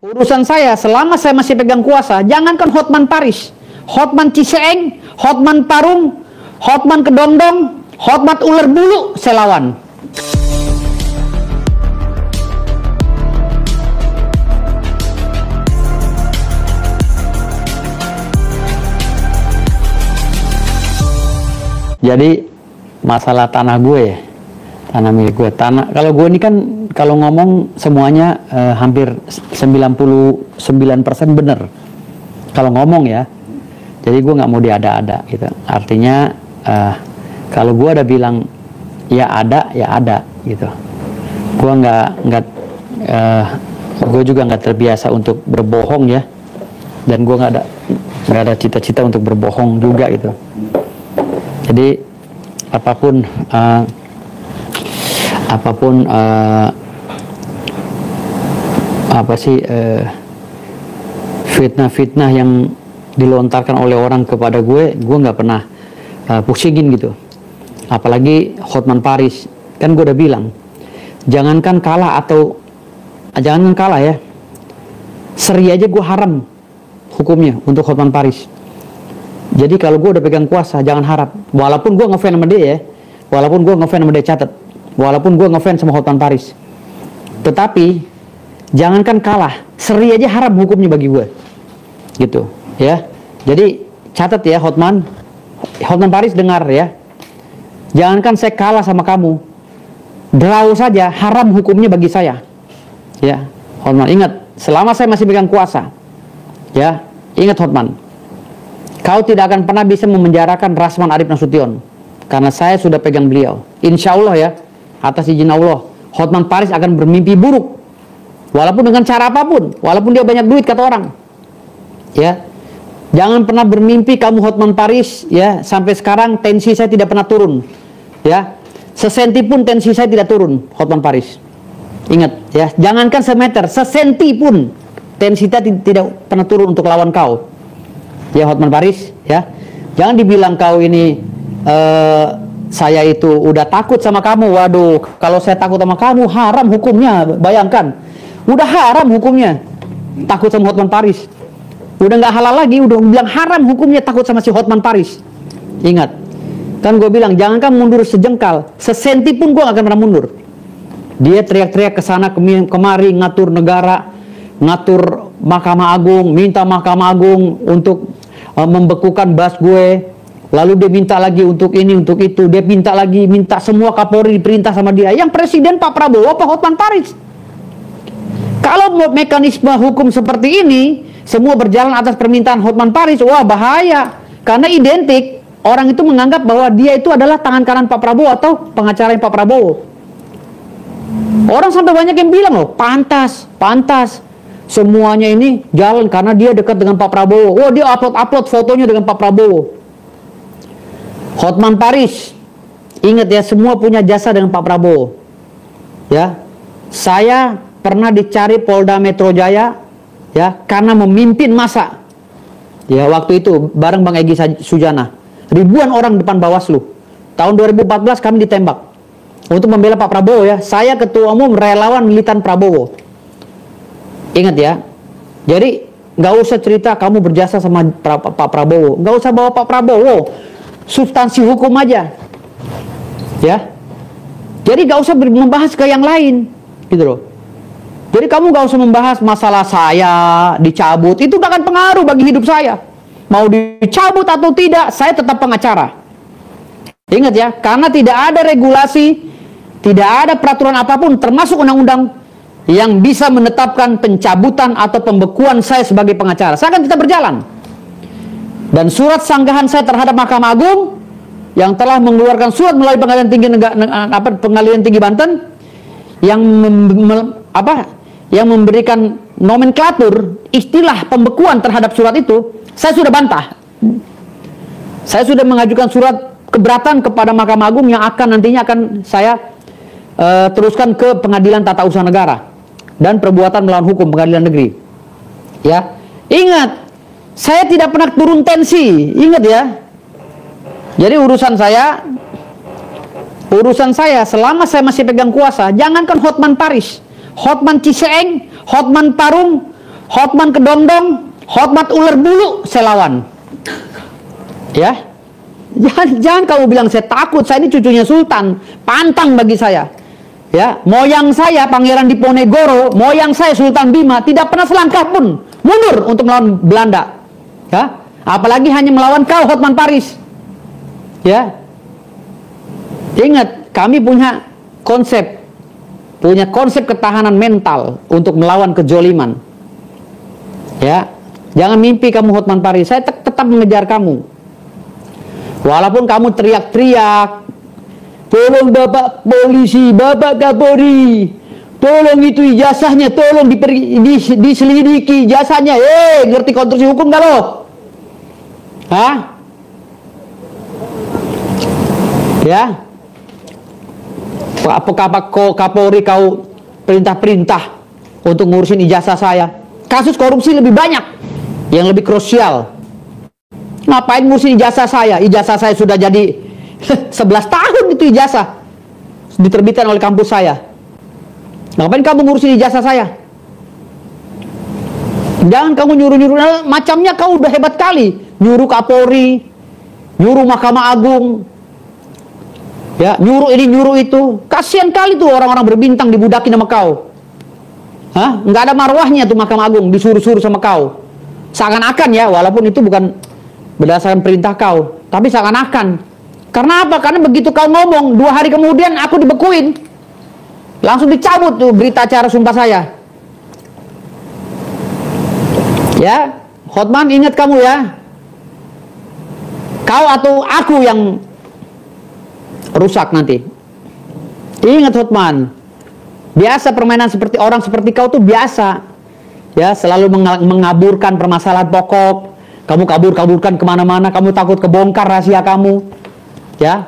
Urusan saya selama saya masih pegang kuasa, jangankan Hotman Paris, Hotman Ciseeng, Hotman Parung, Hotman Kedondong, Hotman Ular Bulu, saya lawan. Jadi masalah tanah gue, tanah milik gue, tanah. Kalau gue ini kan kalau ngomong semuanya hampir 99% bener. Kalau ngomong ya, jadi gue nggak mau diada-ada gitu. Artinya kalau gue ada bilang ya ada gitu. Gue gue juga nggak terbiasa untuk berbohong ya, dan gue nggak ada cita-cita untuk berbohong juga gitu. Jadi apapun fitnah-fitnah yang dilontarkan oleh orang kepada gue nggak pernah pusingin gitu. Apalagi Hotman Paris, kan gue udah bilang, jangankan kalah ya, seri aja gue haram hukumnya untuk Hotman Paris. Jadi kalau gue udah pegang kuasa, jangan harap. Walaupun gue ngefans sama dia ya, walaupun gue ngefans sama dia, catat, walaupun gue ngefans sama Hotman Paris, tetapi jangankan kalah, seri aja haram hukumnya bagi gue, gitu ya. Jadi catat ya Hotman Paris, dengar ya, jangankan saya kalah sama kamu, draw saja haram hukumnya bagi saya, ya. Hotman, ingat, selama saya masih pegang kuasa, ya, ingat Hotman, kau tidak akan pernah bisa memenjarakan Rasman Arief Nasution, karena saya sudah pegang beliau. Insya Allah ya, atas izin Allah, Hotman Paris akan bermimpi buruk, walaupun dengan cara apapun, walaupun dia banyak duit kata orang, ya. Jangan pernah bermimpi kamu Hotman Paris, ya. Sampai sekarang tensi saya tidak pernah turun, ya. Sesenti pun tensi saya tidak turun, Hotman Paris. Ingat ya, jangankan semeter, sesenti pun tensi saya tidak pernah turun untuk lawan kau, ya Hotman Paris, ya. Jangan dibilang kau ini saya itu udah takut sama kamu. Waduh, kalau saya takut sama kamu haram hukumnya. Bayangkan, udah haram hukumnya takut sama Hotman Paris. Udah nggak halal lagi, udah bilang haram hukumnya takut sama si Hotman Paris. Ingat, kan gue bilang jangankan mundur sejengkal, sesenti pun gue gak akan pernah mundur. Dia teriak-teriak kesana kemari, ngatur negara, ngatur Mahkamah Agung, minta Mahkamah Agung untuk membekukan bas gue. Lalu dia minta lagi untuk ini, untuk itu. Dia minta semua Kapolri diperintah sama dia. Yang presiden Pak Prabowo apa Hotman Paris? Kalau mekanisme hukum seperti ini semua berjalan atas permintaan Hotman Paris, wah bahaya. Karena identik, orang itu menganggap bahwa dia itu adalah tangan kanan Pak Prabowo atau pengacara Pak Prabowo. Orang sampai banyak yang bilang loh, pantas. Semuanya ini jalan karena dia dekat dengan Pak Prabowo. Oh, dia upload fotonya dengan Pak Prabowo. Hotman Paris, ingat ya, semua punya jasa dengan Pak Prabowo. Ya, saya pernah dicari Polda Metro Jaya, ya, karena memimpin massa. Ya, waktu itu bareng Bang Egy Sujana. Ribuan orang depan Bawaslu. Tahun 2014 kami ditembak untuk membela Pak Prabowo ya. Saya ketua umum relawan militan Prabowo. Ingat ya. Jadi nggak usah cerita kamu berjasa sama Pak Prabowo. Nggak usah bawa Pak Prabowo. Substansi hukum aja. Ya. Jadi nggak usah membahas ke yang lain, gitu loh. Jadi kamu gak usah membahas masalah saya dicabut, itu gak akan pengaruh bagi hidup saya. Mau dicabut atau tidak, saya tetap pengacara. Ingat ya, karena tidak ada regulasi, tidak ada peraturan apapun, termasuk undang-undang yang bisa menetapkan pencabutan atau pembekuan saya sebagai pengacara. Saya akan tetap berjalan. Dan surat sanggahan saya terhadap Mahkamah Agung yang telah mengeluarkan surat melalui Pengadilan Tinggi Banten yang memberikan nomenklatur istilah pembekuan terhadap surat itu, saya sudah bantah. Saya sudah mengajukan surat keberatan kepada Mahkamah Agung yang nantinya akan saya teruskan ke Pengadilan Tata Usaha Negara dan Perbuatan Melawan Hukum Pengadilan Negeri. Ya, ingat, saya tidak pernah turun tensi. Ingat ya. Jadi urusan saya selama saya masih pegang kuasa, jangankan Hotman Paris, Hotman Ciseeng, Hotman Parung, Hotman kedondong, Hotman ular bulu, saya lawan. Ya, jangan kamu bilang saya takut. Saya ini cucunya Sultan, pantang bagi saya. Ya, moyang saya Pangeran Diponegoro, moyang saya Sultan Bima tidak pernah selangkah pun mundur untuk melawan Belanda. Ya, apalagi hanya melawan kau Hotman Paris. Ya, ingat kami punya konsep ketahanan mental untuk melawan kezoliman. Ya, jangan mimpi kamu Hotman Paris. Saya tetap mengejar kamu. Walaupun kamu teriak-teriak, tolong Bapak polisi, Bapak Kapolri, tolong itu ijazahnya, tolong diselidiki ijazahnya. Ngerti konstruksi hukum gak lo? Hah? Ya? Apakah Kapolri kau perintah-perintah untuk ngurusin ijazah saya? Kasus korupsi lebih banyak, yang lebih krusial. Ngapain ngurusin ijazah saya? Ijazah saya sudah jadi 11 tahun itu ijazah diterbitkan oleh kampus saya. Ngapain kamu ngurusin ijazah saya? Jangan kamu nyuruh-nyuruh, macamnya kau udah hebat kali. Nyuruh Kapolri, nyuruh Mahkamah Agung, ya, nyuruh ini nyuruh itu. Kasihan kali tuh orang-orang berbintang dibudakin sama kau. Hah? Nggak ada marwahnya tuh Mahkamah Agung, disuruh-suruh sama kau. Seakan-akan ya, walaupun itu bukan berdasarkan perintah kau, tapi seakan-akan. Karena apa? Karena begitu kau ngomong, 2 hari kemudian aku dibekuin, langsung dicabut tuh berita acara sumpah saya. Ya, Hotman, ingat kamu ya, kau atau aku yang rusak nanti. Ingat Hotman, biasa permainan seperti orang seperti kau tuh biasa. Ya, selalu mengaburkan permasalahan pokok. Kamu kabur-kaburkan kemana-mana, kamu takut kebongkar rahasia kamu. Ya.